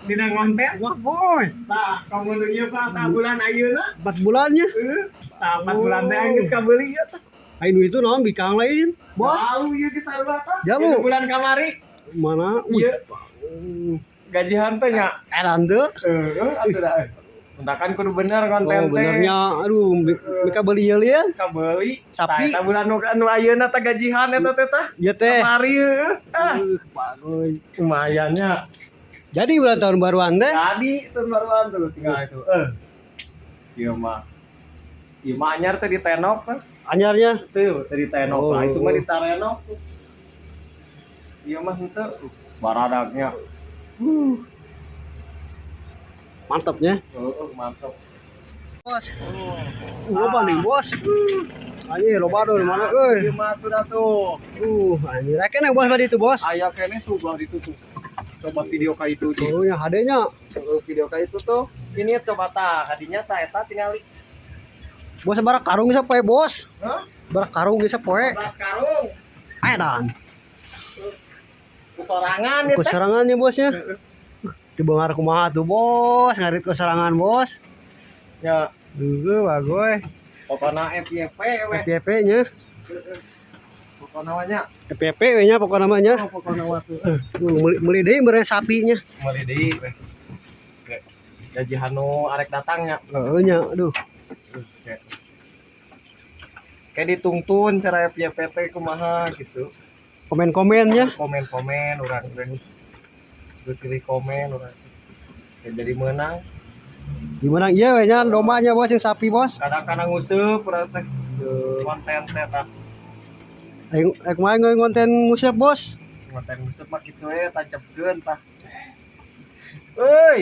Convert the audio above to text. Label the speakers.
Speaker 1: Dina ngonten.
Speaker 2: Wah boy.
Speaker 1: Tah, kamu nu ieu Pak, tah bulan ayeuna.
Speaker 2: 4 bulannya.
Speaker 1: Tah 4 bulan teh geus kabeuli ya tah.
Speaker 2: Ainu itu naon bikang lain. Bos.
Speaker 1: Tahu ieu geus sarua tah.
Speaker 2: Jalu.
Speaker 1: Bulan kamari.
Speaker 2: Mana?
Speaker 1: Ieu gajian teh nya.
Speaker 2: Edan teu.
Speaker 1: Atuh dah. Entakan kudu bener konten
Speaker 2: Oh
Speaker 1: teh.
Speaker 2: benernya. Aduh, mereka beli ieu ya.
Speaker 1: Kabeuli.
Speaker 2: Sapi.
Speaker 1: Tah bulan nu ayeuna teh gajian eta teh tah.
Speaker 2: Ya teh.
Speaker 1: Kamari
Speaker 2: Bagus.
Speaker 1: lumayan nya.
Speaker 2: Jadi bulan tahun baruan teh.
Speaker 1: Jadi tahun baruan tuh tinggal itu. Ieu mah. Ieu mah anyar teh ditenok kan.
Speaker 2: Anyarnya.
Speaker 1: Tuh, tadi tenok
Speaker 2: Oh.
Speaker 1: lah itu mah ditarenok tuh. Iya mah henteu baradagnya.
Speaker 2: Mantapnya.
Speaker 1: Mantap.
Speaker 2: Bos. Loba nih, Bos. Anjir, loba do di mana euy.
Speaker 1: Ieu mah tuh dah tuh.
Speaker 2: Anjir, kene Bos tadi itu, Bos.
Speaker 1: Aya kene tuh bang itu tuh. Coba video ka itu tuh.
Speaker 2: Oh, yang HD-nya.
Speaker 1: Video ka itu tuh. Ini coba tah, kadinya tah eta tingali.
Speaker 2: Bos barak karung bisa poe, Bos.
Speaker 1: Hah?
Speaker 2: Barak karung bisa poe.
Speaker 1: 12 karung.
Speaker 2: Edan.
Speaker 1: Kesorangan ya
Speaker 2: Ke
Speaker 1: teh.
Speaker 2: serangan nih, Bosnya. Dibengar kumaha tuh, Bos. Ngarit ke serangan, Bos.
Speaker 1: Ya,
Speaker 2: Bagus.
Speaker 1: pokona FYP we.
Speaker 2: FYP-nya.
Speaker 1: Pokona nya.
Speaker 2: FYP-nya pokok namanya.
Speaker 1: Pokona waktu.
Speaker 2: Meuli deui beres sapinya.
Speaker 1: Mali deui we. Gaji hanu arek datangnya.
Speaker 2: Heeh nya, aduh.
Speaker 1: Kayak dituntun cara FYPT kumaha gitu.
Speaker 2: Komen-komennya.
Speaker 1: Komen orang terus silih komen orang ya jadi menang
Speaker 2: Gimana iya we nya dombanya, Bos, yang sapi, Bos.
Speaker 1: kadang-kadang nguseup urang teh konten teh tah
Speaker 2: Kemarin ngonten ngusep, Bos.
Speaker 1: konten nguseup mah kitu we tancapkeun tah euy